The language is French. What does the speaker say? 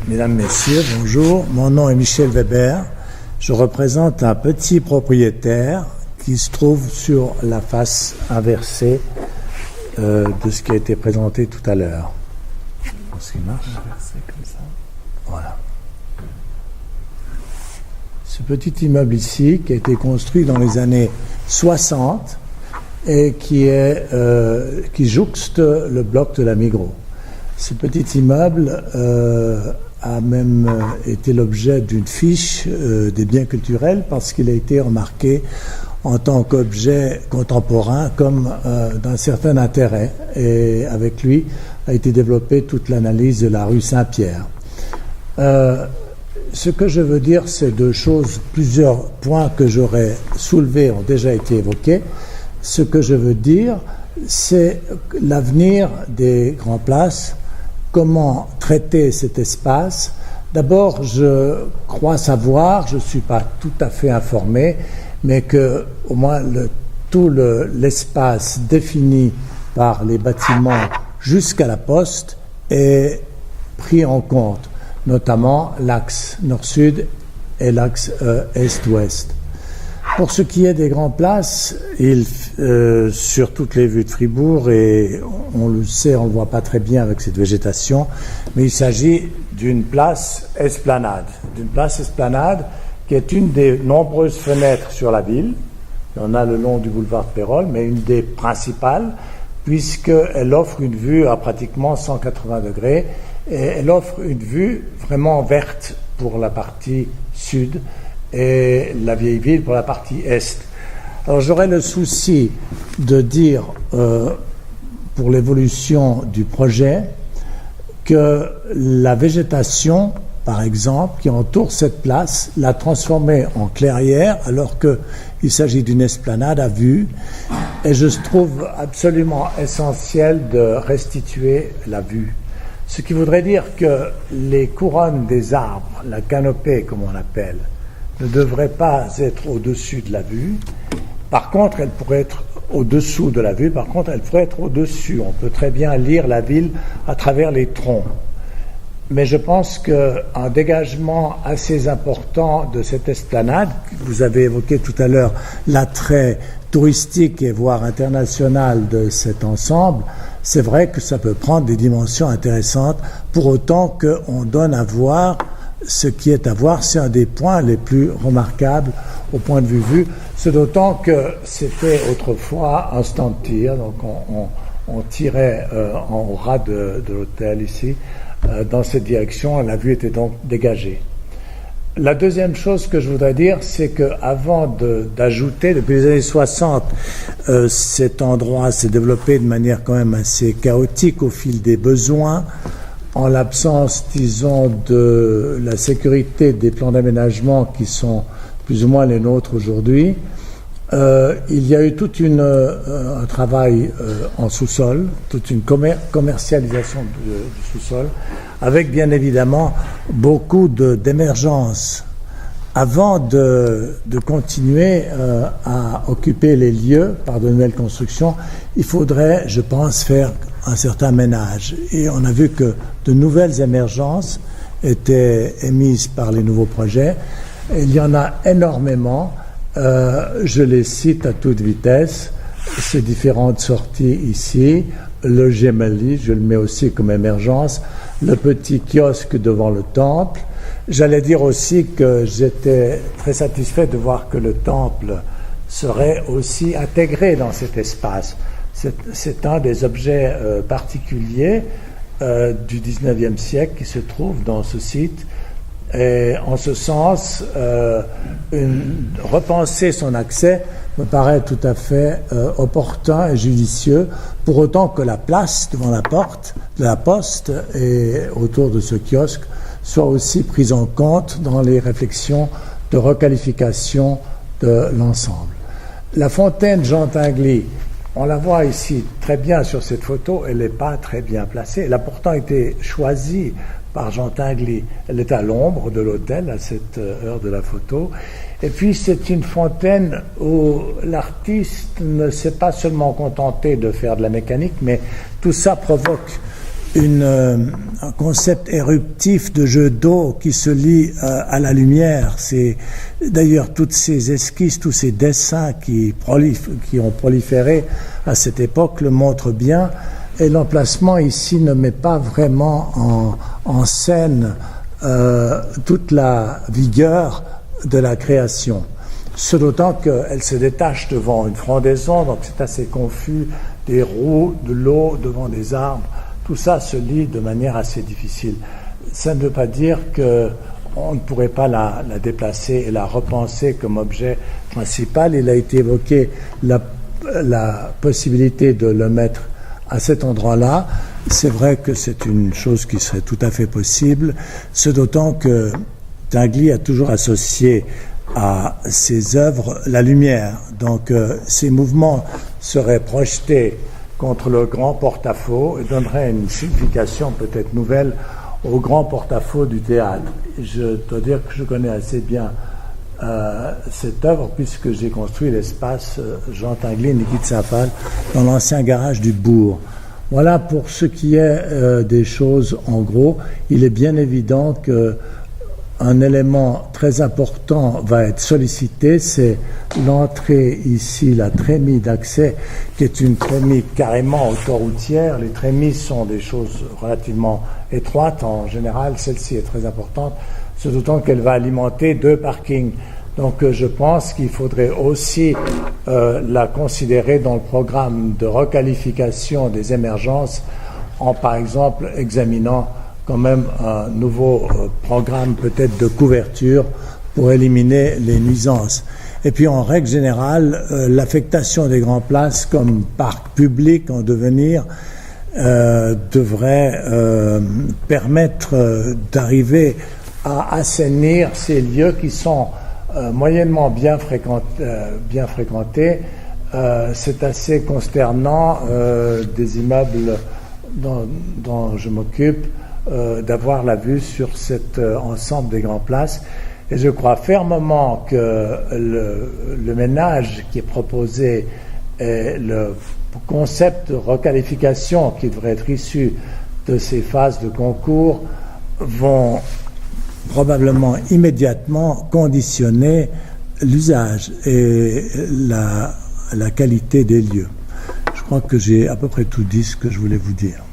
Mesdames, Messieurs, bonjour. Mon nom est Michel Weber. Je représente un petit propriétaire qui se trouve sur la face inversée de ce qui a été présenté tout à l'heure. Ce qui marche, comme ça. Voilà. Ce petit immeuble ici, qui a été construit dans les années 60 et qui jouxte le bloc de la Migros. Ce petit immeuble a même été l'objet d'une fiche des biens culturels parce qu'il a été remarqué en tant qu'objet contemporain comme d'un certain intérêt. Et avec lui a été développée toute l'analyse de la rue Saint-Pierre. Ce que je veux dire, c'est deux choses. Plusieurs points que j'aurais soulevés ont déjà été évoqués. Ce que je veux dire, c'est l'avenir des grandes places. Comment traiter cet espace? D'abord, je crois savoir, je ne suis pas tout à fait informé, mais que au moins l'espace défini par les bâtiments jusqu'à la poste est pris en compte, notamment l'axe nord-sud et l'axe est-ouest. Pour ce qui est des grandes places, sur toutes les vues de Fribourg, et on le sait, on ne le voit pas très bien avec cette végétation, mais il s'agit d'une place esplanade. D'une place esplanade qui est une des nombreuses fenêtres sur la ville. Il y en a le long du boulevard de Pérol, mais une des principales, puisqu'elle offre une vue à pratiquement 180 degrés, et elle offre une vue vraiment verte pour la partie sud, et la vieille ville pour la partie est. Alors j'aurais le souci de dire pour l'évolution du projet que la végétation, par exemple, qui entoure cette place, l'a transformée en clairière alors qu'il s'agit d'une esplanade à vue, et je trouve absolument essentiel de restituer la vue. Ce qui voudrait dire que les couronnes des arbres, la canopée comme on l'appelle, ne devrait pas être au-dessus de la vue. Par contre, elle pourrait être au-dessous de la vue. Par contre, elle pourrait être au-dessus. On peut très bien lire la ville à travers les troncs. Mais je pense qu'un dégagement assez important de cette esplanade, vous avez évoqué tout à l'heure l'attrait touristique et voire international de cet ensemble, c'est vrai que ça peut prendre des dimensions intéressantes, pour autant qu'on donne à voir ce qui est à voir. C'est un des points les plus remarquables au point de vue vue. C'est d'autant que c'était autrefois un stand tir, donc on tirait en ras de l'hôtel ici, dans cette direction, la vue était donc dégagée. La deuxième chose que je voudrais dire, c'est qu'avant d'ajouter, depuis les années 60, cet endroit s'est développé de manière quand même assez chaotique au fil des besoins, en l'absence, disons, de la sécurité des plans d'aménagement qui sont plus ou moins les nôtres aujourd'hui. Il y a eu tout un travail en sous-sol, toute une commercialisation du sous-sol, avec bien évidemment beaucoup d'émergence. Avant de continuer à occuper les lieux par de nouvelles constructions, il faudrait, je pense, faire un certain ménage. Et on a vu que de nouvelles émergences étaient émises par les nouveaux projets. Et il y en a énormément. Je les cite à toute vitesse. Ces différentes sorties ici. Le Gemelli, je le mets aussi comme émergence. Le petit kiosque devant le temple. J'allais dire aussi que j'étais très satisfait de voir que le temple serait aussi intégré dans cet espace. C'est un des objets particuliers du XIXe siècle qui se trouve dans ce site. Et en ce sens, repenser son accès me paraît tout à fait opportun et judicieux, pour autant que la place devant la porte de la poste et autour de ce kiosque soit aussi prise en compte dans les réflexions de requalification de l'ensemble. La fontaine Jean Tinguely, on la voit ici très bien sur cette photo, elle n'est pas très bien placée. Elle a pourtant été choisie par Jean Tinguely. Elle est à l'ombre de l'hôtel à cette heure de la photo. Et puis c'est une fontaine où l'artiste ne s'est pas seulement contenté de faire de la mécanique, mais tout ça provoque un concept éruptif de jeu d'eau qui se lie à la lumière. C'est d'ailleurs toutes ces esquisses, tous ces dessins qui ont proliféré à cette époque le montrent bien. Et l'emplacement ici ne met pas vraiment en scène toute la vigueur de la création. Ce d'autant qu'elle se détache devant une frondaison, donc c'est assez confus, des roues, de l'eau devant des arbres. Tout ça se lit de manière assez difficile. Ça ne veut pas dire qu'on ne pourrait pas la déplacer et la repenser comme objet principal. Il a été évoqué la possibilité de le mettre à cet endroit-là. C'est vrai que c'est une chose qui serait tout à fait possible, ce d'autant que Tinguely a toujours associé à ses œuvres la lumière. Donc ces mouvements seraient projetés contre le grand porte-à-faux et donneraient une signification peut-être nouvelle au grand porte-à-faux du théâtre. Je dois dire que je connais assez bien cette œuvre puisque j'ai construit l'espace Jean Tinguely, Nikit Safal dans l'ancien garage du bourg. Voilà pour ce qui est des choses en gros. Il est bien évident qu'un élément très important va être sollicité, c'est l'entrée ici, la trémie d'accès, qui est une trémie carrément autoroutière. Les trémies sont des choses relativement étroites en général, celle-ci est très importante, ce d'autant qu'elle va alimenter 2 parkings. Donc je pense qu'il faudrait aussi la considérer dans le programme de requalification des émergences en, par exemple, examinant quand même un nouveau programme peut-être de couverture pour éliminer les nuisances. Et puis en règle générale, l'affectation des grandes places comme parc public en devenir devrait permettre d'arriver à assainir ces lieux qui sont moyennement bien fréquentés. C'est assez consternant des immeubles dont je m'occupe d'avoir la vue sur cet ensemble des grandes places. Et je crois fermement que le ménage qui est proposé et le concept de requalification qui devrait être issu de ces phases de concours vont probablement immédiatement conditionner l'usage et la qualité des lieux. Je crois que j'ai à peu près tout dit ce que je voulais vous dire.